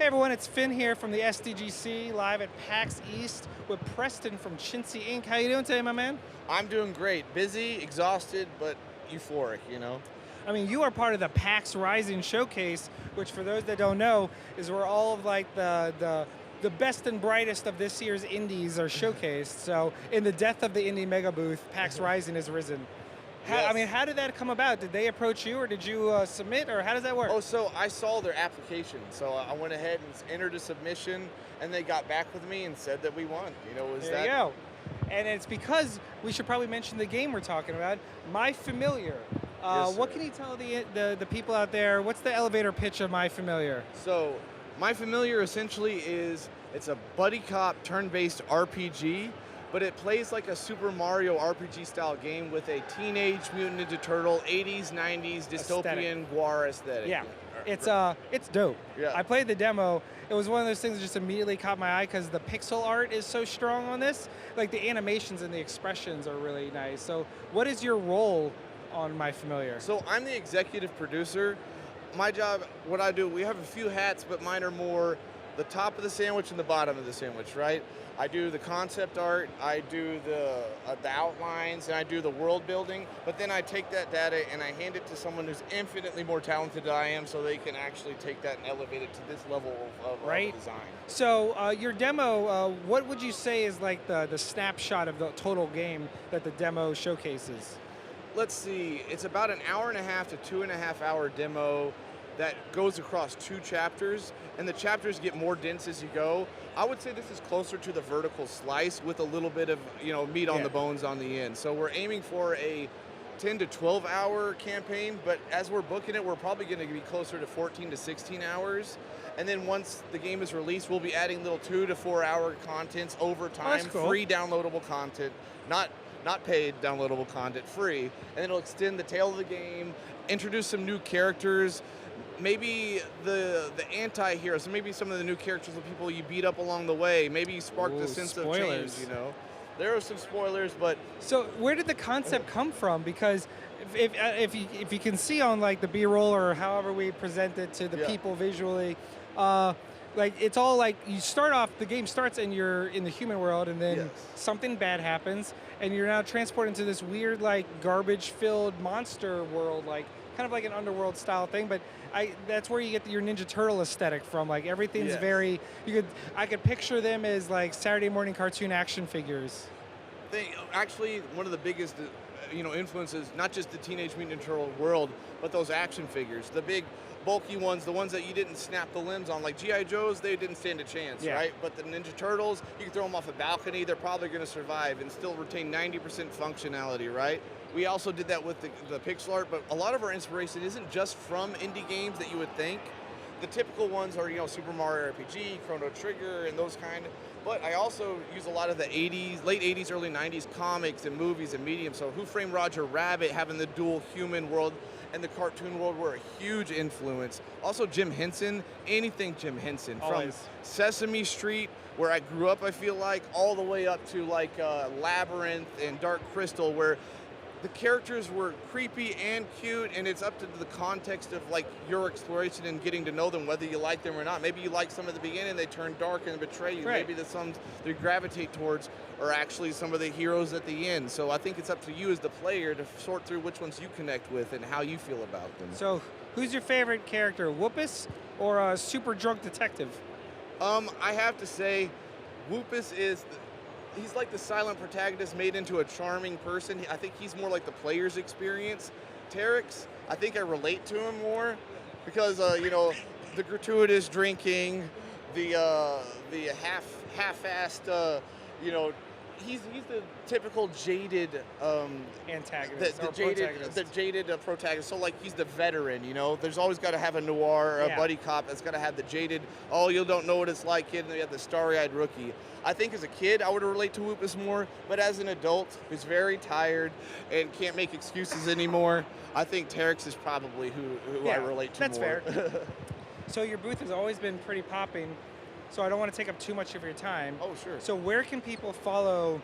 Hey everyone, it's Finn here from the SDGC Live at PAX East with Preston from Chintzy Inc. How you doing today, my man? I'm doing great. Busy, exhausted, but euphoric, you know? I mean, you are part of the PAX Rising Showcase, which for those that don't know, is where all of like the best and brightest of this year's indies are showcased. So in the death of the indie mega booth, PAX Rising has risen. Yes. I mean, how did that come about? Did they approach you, or did you submit, or how does that work? Oh, so I saw their application. So I went ahead and entered a submission, and they got back with me and said that we won. You know, There you go. And it's because we should probably mention the game we're talking about, My Familiar. Yes, what sir. can you tell the people out there? What's the elevator pitch of My Familiar? So My Familiar essentially it's a buddy cop turn-based RPG, but it plays like a Super Mario RPG style game with a Teenage Mutant Ninja Turtle 80s, 90s dystopian noir aesthetic. Yeah, it's dope. Yeah. I played the demo. It was one of those things that just immediately caught my eye because the pixel art is so strong on this. Like the animations and the expressions are really nice. So what is your role on My Familiar? So I'm the executive producer. My job, what I do, we have a few hats, but mine are more the top of the sandwich and the bottom of the sandwich, right? I do the concept art, I do the outlines, and I do the world building, but then I take that data and I hand it to someone who's infinitely more talented than I am so they can actually take that and elevate it to this level of design. So your demo, what would you say is like the snapshot of the total game that the demo showcases? Let's see, it's about an hour and a half to 2.5 hour demo that goes across 2 chapters, and the chapters get more dense as you go. I would say this is closer to the vertical slice with a little bit of meat on the bones on the end. So we're aiming for a 10 to 12 hour campaign, but as we're booking it, we're probably going to be closer to 14 to 16 hours. And then once the game is released, we'll be adding little 2 to 4 hour contents over time, that's cool. Free downloadable content, not paid downloadable content, free. And then it'll extend the tail of the game, introduce some new characters, maybe the anti-heroes, so maybe some of the new characters, the people you beat up along the way, maybe spark the sense of change, There are some spoilers, but... So where did the concept come from? Because if you can see on like the B-roll or however we present it to the people visually, like it's all like you start off, the game starts and you're in the human world, and then something bad happens, and you're now transported into this weird like garbage-filled monster world, like kind of like an underworld style thing, but that's where you get your Ninja Turtle aesthetic from. Like everything's very, I could picture them as like Saturday morning cartoon action figures. Actually, one of the biggest influences, not just the Teenage Mutant Ninja Turtle world, but those action figures, the big bulky ones, the ones that you didn't snap the limbs on, like G.I. Joes, they didn't stand a chance, right? But the Ninja Turtles, you can throw them off a balcony, they're probably going to survive and still retain 90% functionality, right? We also did that with the pixel art, but a lot of our inspiration isn't just from indie games that you would think. The typical ones are, Super Mario RPG, Chrono Trigger, and those kind. But I also use a lot of the 80s, late 80s, early 90s comics and movies and mediums. So Who Framed Roger Rabbit, having the dual human world and the cartoon world were a huge influence. Also Jim Henson, anything Jim Henson. Always. From Sesame Street, where I grew up, I feel like, all the way up to like Labyrinth and Dark Crystal, where the characters were creepy and cute, and it's up to the context of like your exploration and getting to know them, whether you like them or not. Maybe you like some at the beginning, they turn dark and betray you. Right. Maybe the some they gravitate towards are actually some of the heroes at the end. So I think it's up to you as the player to sort through which ones you connect with and how you feel about them. So who's your favorite character, Whoopus or a super drunk detective? I have to say, Whoopus he's like the silent protagonist made into a charming person. I think he's more like the player's experience. Terex, I think I relate to him more because, the gratuitous drinking, the half-assed, he's the typical jaded Antagonist. the jaded protagonist. So like he's the veteran, There's always got to have a noir, a buddy cop that's got to have the jaded, you don't know what it's like kid, and you have the starry-eyed rookie. I think as a kid I would relate to Whoopus more, but as an adult who's very tired and can't make excuses anymore, I think Terex is probably who I relate to that's more. Fair. So your booth has always been pretty popping, so I don't want to take up too much of your time. Oh, sure. So where can people follow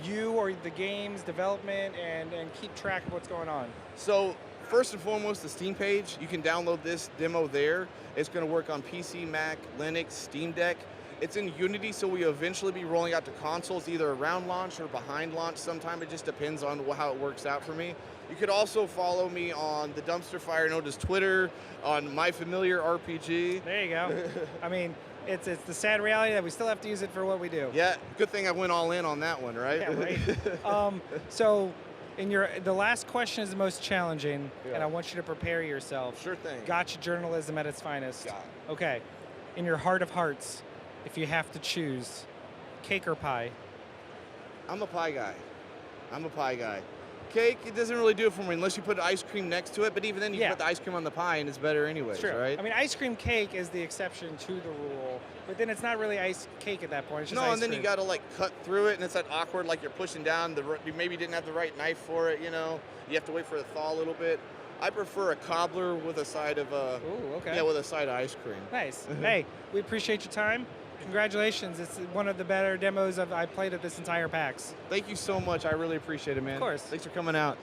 you or the game's development and keep track of what's going on? So first and foremost, the Steam page. You can download this demo there. It's going to work on PC, Mac, Linux, Steam Deck. It's in Unity, so we'll eventually be rolling out to consoles either around launch or behind launch sometime. It just depends on how it works out for me. You could also follow me on the dumpster fire known as Twitter, on My Familiar RPG. There you go. I mean, it's the sad reality that we still have to use it for what we do. Yeah, good thing I went all in on that one, right? Yeah, right. So, the last question is the most challenging, and I want you to prepare yourself. Sure thing. Gotcha journalism at its finest. Got it. Okay. In your heart of hearts, if you have to choose, cake or pie? I'm a pie guy. Cake, it doesn't really do it for me unless you put ice cream next to it, but even then you put the ice cream on the pie and it's better anyways, True. right? I mean, ice cream cake is the exception to the rule, but then it's not really ice cake at that point. It's just no, ice and then cream. you got to like cut through it, and it's that awkward, like you're pushing down. You maybe didn't have the right knife for it, you know. You have to wait for it to thaw a little bit. I prefer a cobbler with a side of Ooh, okay. Yeah, with a side of ice cream. Nice. Hey, we appreciate your time. Congratulations. It's one of the better demos I've played at this entire PAX. Thank you so much. I really appreciate it, man. Of course. Thanks for coming out.